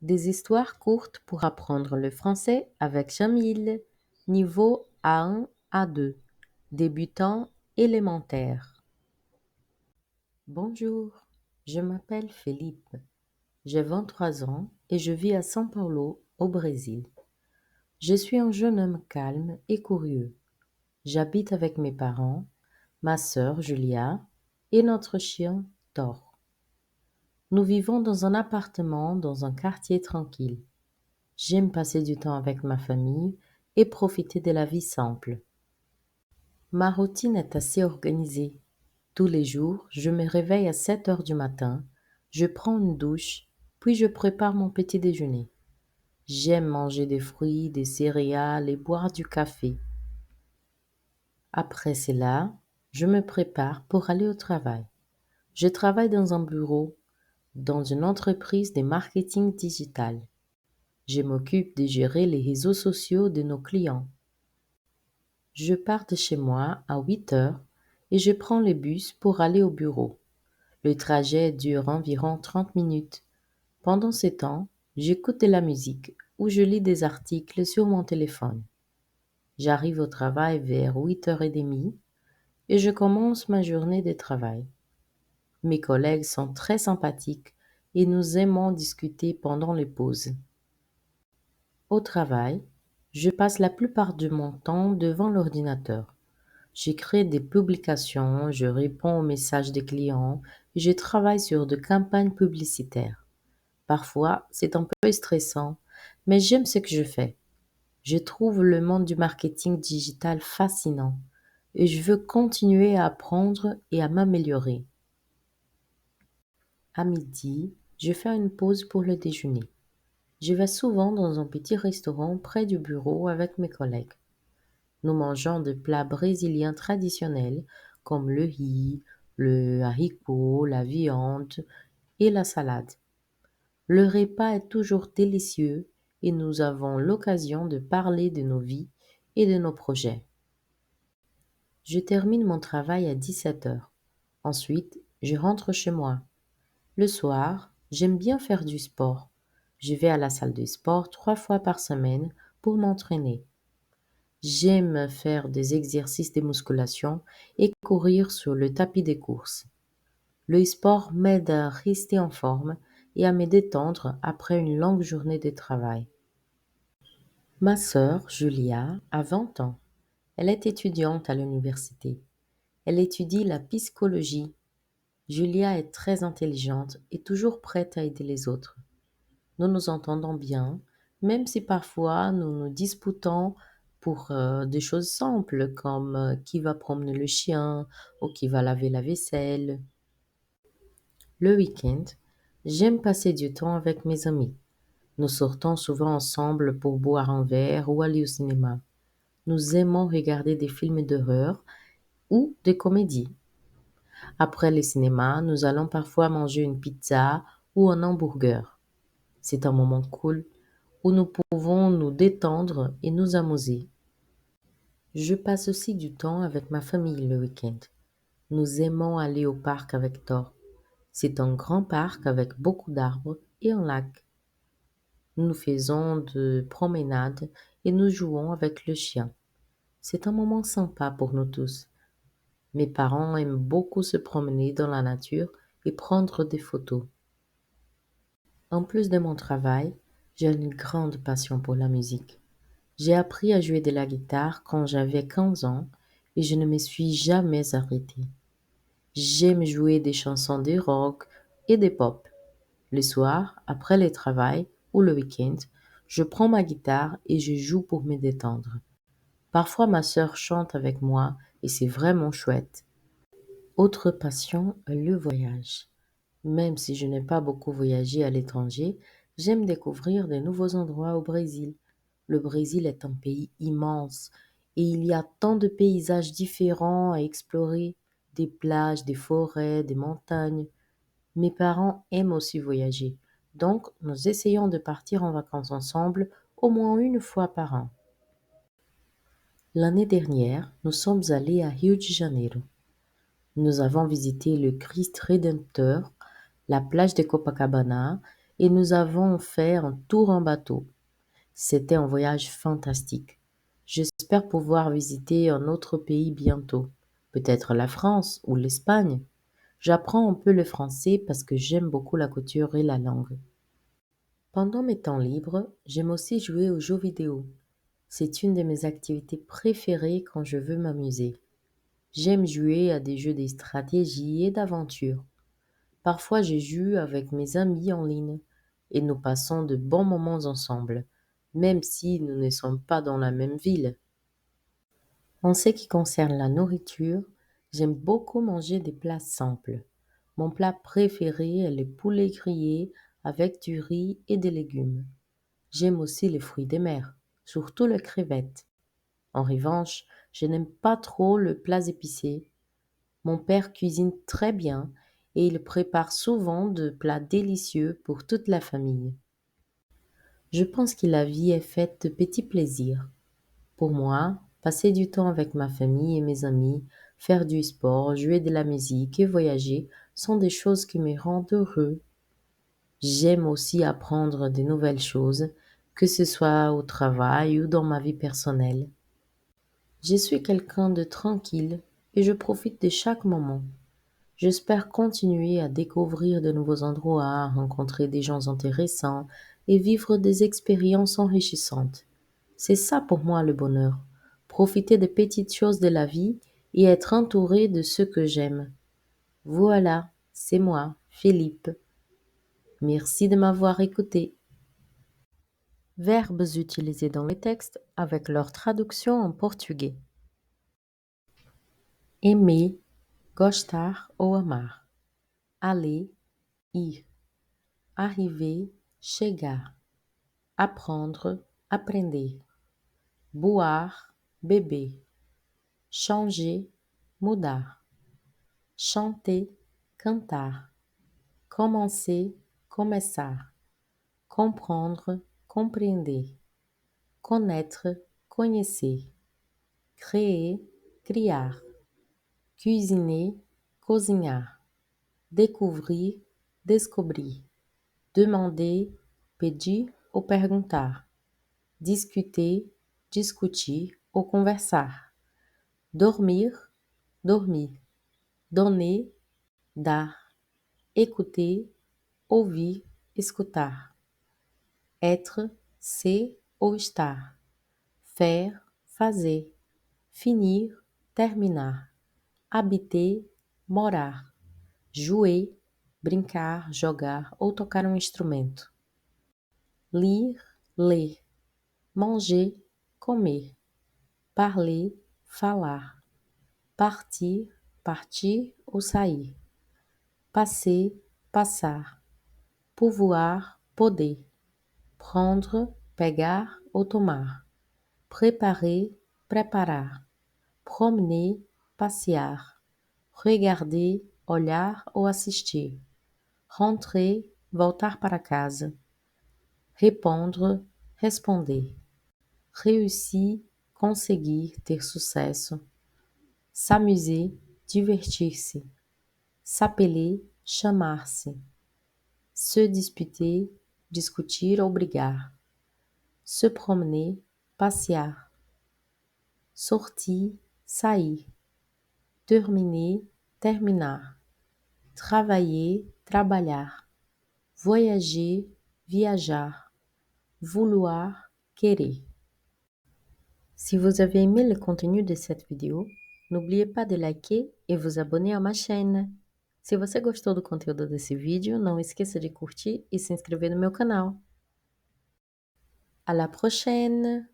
Des histoires courtes pour apprendre le français avec Jamil. Niveau A1 A2. Débutant élémentaire. Bonjour, je m'appelle Felipe. J'ai 23 ans et je vis à São Paulo, au Brésil. Je suis un jeune homme calme et curieux. J'habite avec mes parents, ma sœur Julia et notre chien Thor. Nous vivons dans un appartement dans un quartier tranquille. J'aime passer du temps avec ma famille et profiter de la vie simple. Ma routine est assez organisée. Tous les jours, je me réveille à 7 heures du matin, je prends une douche, puis je prépare mon petit déjeuner. J'aime manger des fruits, des céréales et boire du café. Après cela, je me prépare pour aller au travail. Je travaille dans un bureau, dans une entreprise de marketing digital. Je m'occupe de gérer les réseaux sociaux de nos clients. Je pars de chez moi à 8 heures et je prends le bus pour aller au bureau. Le trajet dure environ 30 minutes. Pendant ce temps, j'écoute de la musique ou je lis des articles sur mon téléphone. J'arrive au travail vers 8h30 et je commence ma journée de travail. Mes collègues sont très sympathiques et nous aimons discuter pendant les pauses. Au travail, je passe la plupart de mon temps devant l'ordinateur. J'écris des publications, je réponds aux messages des clients et je travaille sur de campagnes publicitaires. Parfois, c'est un peu stressant, mais j'aime ce que je fais. Je trouve le monde du marketing digital fascinant et je veux continuer à apprendre et à m'améliorer. À midi, je fais une pause pour le déjeuner. Je vais souvent dans un petit restaurant près du bureau avec mes collègues. Nous mangeons des plats brésiliens traditionnels comme le riz, le haricot, la viande et la salade. Le repas est toujours délicieux et nous avons l'occasion de parler de nos vies et de nos projets. Je termine mon travail à 17 heures. Ensuite, je rentre chez moi. Le soir, j'aime bien faire du sport. Je vais à la salle de sport 3 fois par semaine pour m'entraîner. J'aime faire des exercices de musculation et courir sur le tapis des courses. Le sport m'aide à rester en forme et à me détendre après une longue journée de travail. Ma sœur, Julia, a 20 ans. Elle est étudiante à l'université. Elle étudie la psychologie. Julia est très intelligente et toujours prête à aider les autres. Nous nous entendons bien, même si parfois nous nous disputons pour des choses simples comme qui va promener le chien ou qui va laver la vaisselle. Le week-end, j'aime passer du temps avec mes amis. Nous sortons souvent ensemble pour boire un verre ou aller au cinéma. Nous aimons regarder des films d'horreur ou des comédies. Après le cinéma, nous allons parfois manger une pizza ou un hamburger. C'est un moment cool où nous pouvons nous détendre et nous amuser. Je passe aussi du temps avec ma famille le week-end. Nous aimons aller au parc avec Thor. C'est un grand parc avec beaucoup d'arbres et un lac. Nous faisons de promenades et nous jouons avec le chien. C'est un moment sympa pour nous tous. Mes parents aiment beaucoup se promener dans la nature et prendre des photos. En plus de mon travail, j'ai une grande passion pour la musique. J'ai appris à jouer de la guitare quand j'avais 15 ans et je ne me suis jamais arrêtée. J'aime jouer des chansons de rock et de pop. Le soir, après le travail ou le week-end, je prends ma guitare et je joue pour me détendre. Parfois ma sœur chante avec moi et c'est vraiment chouette. Autre passion, le voyage. Même si je n'ai pas beaucoup voyagé à l'étranger, j'aime découvrir de nouveaux endroits au Brésil. Le Brésil est un pays immense et il y a tant de paysages différents à explorer, des plages, des forêts, des montagnes. Mes parents aiment aussi voyager, donc nous essayons de partir en vacances ensemble au moins une fois par an. L'année dernière, nous sommes allés à Rio de Janeiro. Nous avons visité le Christ Rédempteur, la plage de Copacabana et nous avons fait un tour en bateau. C'était un voyage fantastique. J'espère pouvoir visiter un autre pays bientôt, peut-être la France ou l'Espagne. J'apprends un peu le français parce que j'aime beaucoup la couture et la langue. Pendant mes temps libres, j'aime aussi jouer aux jeux vidéo. C'est une de mes activités préférées quand je veux m'amuser. J'aime jouer à des jeux de stratégie et d'aventure. Parfois, je joue avec mes amis en ligne et nous passons de bons moments ensemble, même si nous ne sommes pas dans la même ville. En ce qui concerne la nourriture, j'aime beaucoup manger des plats simples. Mon plat préféré est le poulet grillé avec du riz et des légumes. J'aime aussi les fruits de mer, surtout les crevettes. En revanche, je n'aime pas trop les plats épicés. Mon père cuisine très bien et il prépare souvent de plats délicieux pour toute la famille. Je pense que la vie est faite de petits plaisirs. Pour moi, passer du temps avec ma famille et mes amis, faire du sport, jouer de la musique et voyager sont des choses qui me rendent heureux. J'aime aussi apprendre de nouvelles choses, que ce soit au travail ou dans ma vie personnelle. Je suis quelqu'un de tranquille et je profite de chaque moment. J'espère continuer à découvrir de nouveaux endroits, rencontrer des gens intéressants et vivre des expériences enrichissantes. C'est ça pour moi le bonheur. Profiter des petites choses de la vie et être entouré de ceux que j'aime. Voilà, c'est moi, Philippe. Merci de m'avoir écouté. Verbes utilisés dans les textes avec leur traduction en portugais. Aimer, gostar ou amar. Aller, ir. Arriver, chegar. Apprendre, aprender. Boire, beber. Changer, mudar. Chanter, cantar. Commencer, começar. Comprendre, compreender. Connaître, conhecer. Créer, criar. Cuisiner, cozinhar. Découvrir, descobrir. Demander, pedir ou perguntar. Discuter, discutir ou conversar. Dormir, dormir. Donner, dar. Écouter, ouvir, escutar. Être, ser ou estar. Faire, fazer. Finir, terminar. Habiter, morar. Jouer, brincar, jogar ou tocar um instrumento. Lire, ler. Manger, comer. Parler, falar. Partir, partir ou sair. Passer, passar. Pouvoir, poder. Prendre, pegar ou tomar. Préparer, preparar. Promener, passear. Regarder, olhar ou assistir. Rentrer, voltar para casa. Répondre, responder. Réussir, conseguir, ter sucesso. S'amuser, divertir-se. S'appeler, chamar-se. Se disputer, discutir ou brigar. Se promener, passear. Sortir, sair. Terminer, terminar. Travailler, trabalhar. Voyager, viajar. Vouloir, querer. Si vous avez aimé le contenu de cette vidéo, n'oubliez pas de liker e vous abonner à ma chaîne. Se você gostou do conteúdo desse vídeo, não esqueça de curtir e se inscrever no meu canal. À la prochaine!